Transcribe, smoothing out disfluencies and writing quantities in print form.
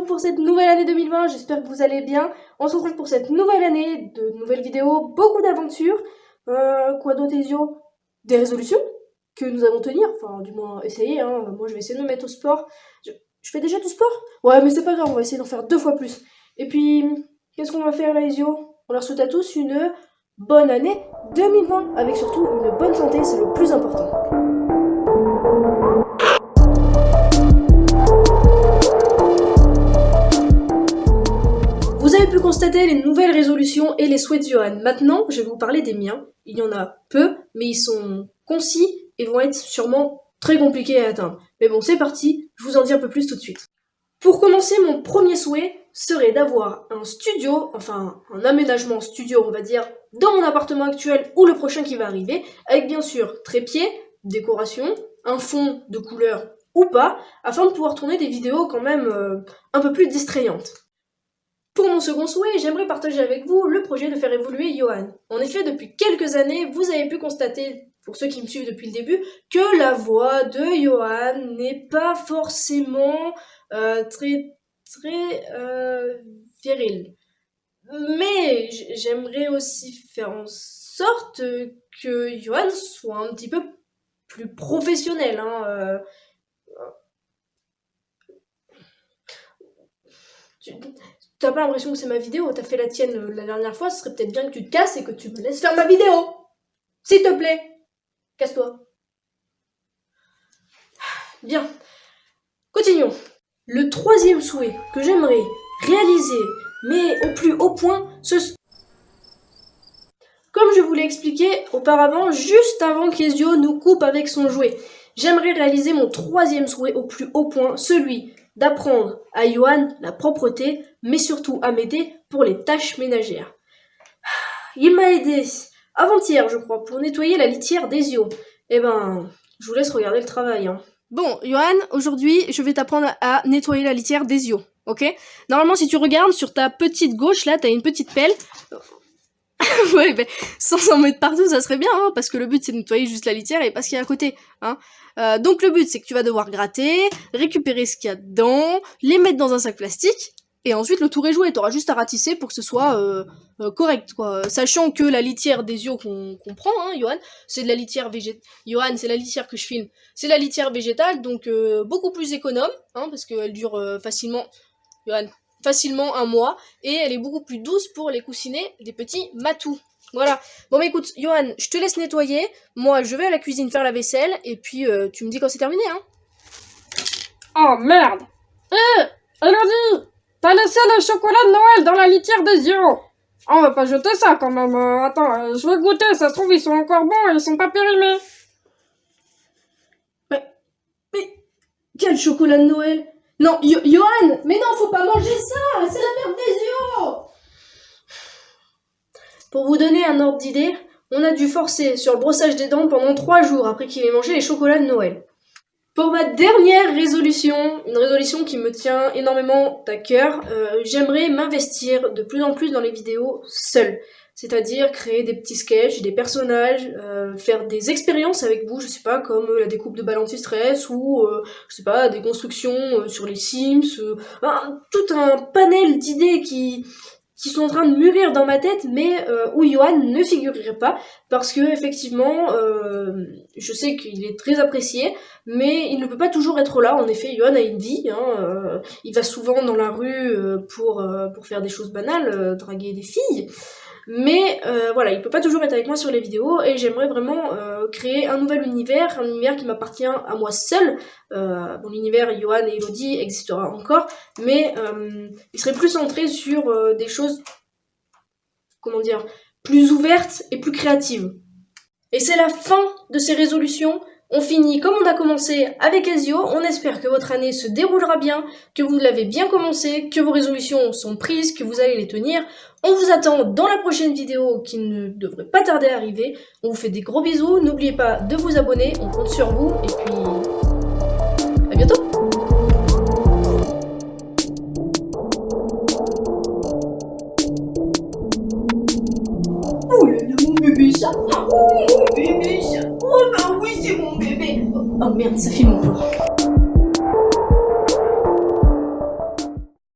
retrouve pour cette nouvelle année 2020, j'espère que vous allez bien. On se retrouve pour cette nouvelle année, de nouvelles vidéos, beaucoup d'aventures. Quoi d'autre, Ezio? Des résolutions que nous allons tenir, enfin du moins essayer, hein. Moi je vais essayer de me mettre au sport. Je fais déjà du sport? Ouais, mais c'est pas grave, on va essayer d'en faire 2 fois plus. Et puis, qu'est-ce qu'on va faire là, Ezio? On leur souhaite à tous une bonne année 2020, avec surtout une bonne santé, c'est le plus important. Vous avez pu constater les nouvelles résolutions et les souhaits de Johan. Maintenant, je vais vous parler des miens. Il y en a peu, mais ils sont concis et vont être sûrement très compliqués à atteindre. Mais bon, c'est parti, je vous en dis un peu plus tout de suite. Pour commencer, mon premier souhait serait d'avoir un studio, enfin un aménagement studio, on va dire, dans mon appartement actuel ou le prochain qui va arriver, avec bien sûr trépied, décoration, un fond de couleur ou pas, afin de pouvoir tourner des vidéos quand même un peu plus distrayantes. Pour mon second souhait, j'aimerais partager avec vous le projet de faire évoluer Johan. En effet, depuis quelques années, vous avez pu constater, pour ceux qui me suivent depuis le début, que la voix de Johan n'est pas forcément très virile. Mais j'aimerais aussi faire en sorte que Johan soit un petit peu plus professionnel, hein. T'as pas l'impression que c'est ma vidéo, t'as fait la tienne la dernière fois, ce serait peut-être bien que tu te casses et que tu me laisses faire ma vidéo. S'il te plaît. Casse-toi. Bien. Continuons. Le troisième souhait que j'aimerais réaliser, mais au plus haut point, comme je vous l'ai expliqué auparavant, juste avant qu'Ezio nous coupe avec son jouet, j'aimerais réaliser mon troisième souhait au plus haut point, celui d'apprendre à Johan la propreté, mais surtout à m'aider pour les tâches ménagères. Il m'a aidé avant-hier, je crois, pour nettoyer la litière d'Ezio. Eh ben, je vous laisse regarder le travail, hein. Bon, Johan, aujourd'hui, je vais t'apprendre à nettoyer la litière d'Ezio, ok? Normalement, si tu regardes sur ta petite gauche, là, t'as une petite pelle. Ouais, mais sans en mettre partout, ça serait bien, hein, parce que le but, c'est de nettoyer juste la litière et pas ce qu'il y a à côté, hein. Donc, le but, c'est que tu vas devoir gratter, récupérer ce qu'il y a dedans, les mettre dans un sac plastique, et ensuite, le tour est joué. T'auras juste à ratisser pour que ce soit correct, quoi. Sachant que la litière d'Ezio qu'on prend, hein, Johan, c'est de la litière végétale. Johan, c'est la litière que je filme. C'est la litière végétale, donc beaucoup plus économe, hein, parce qu'elle dure facilement... Johan, facilement 1 mois, et elle est beaucoup plus douce pour les coussinets des petits matous. Voilà. Bon bah écoute, Johan, je te laisse nettoyer, moi je vais à la cuisine faire la vaisselle, et puis tu me dis quand c'est terminé, hein. Oh merde! Elodie! T'as laissé les chocolats de Noël dans la litière d'Ezio! On va pas jeter ça quand même, attends, je vais goûter, ça se trouve ils sont encore bons et ils sont pas périmés. Mais quel chocolat de Noël! Non, Johan! Mais non, faut pas manger ça! C'est la merde d'Ezio! Pour vous donner un ordre d'idée, on a dû forcer sur le brossage des dents pendant 3 jours après qu'il ait mangé les chocolats de Noël. Pour ma dernière résolution, une résolution qui me tient énormément à cœur, j'aimerais m'investir de plus en plus dans les vidéos seule. C'est-à-dire créer des petits sketchs, des personnages, faire des expériences avec vous, je sais pas, comme la découpe de balles anti-stress ou, je sais pas, des constructions sur les Sims, tout un panel d'idées qui sont en train de mûrir dans ma tête, mais où Johan ne figurerait pas, parce que effectivement, je sais qu'il est très apprécié, mais il ne peut pas toujours être là. En effet, Johan a une vie, hein, il va souvent dans la rue pour faire des choses banales, draguer des filles, mais voilà, il peut pas toujours être avec moi sur les vidéos, et j'aimerais vraiment créer un nouvel univers, un univers qui m'appartient à moi seule. Mon univers Johan et Elodie existera encore, mais il serait plus centré sur des choses, comment dire, plus ouvertes et plus créatives. Et c'est la fin de ces résolutions. On finit comme on a commencé avec Ezio. On espère que votre année se déroulera bien, que vous l'avez bien commencé, que vos résolutions sont prises, que vous allez les tenir. On vous attend dans la prochaine vidéo qui ne devrait pas tarder à arriver. On vous fait des gros bisous. N'oubliez pas de vous abonner. On compte sur vous. Et puis...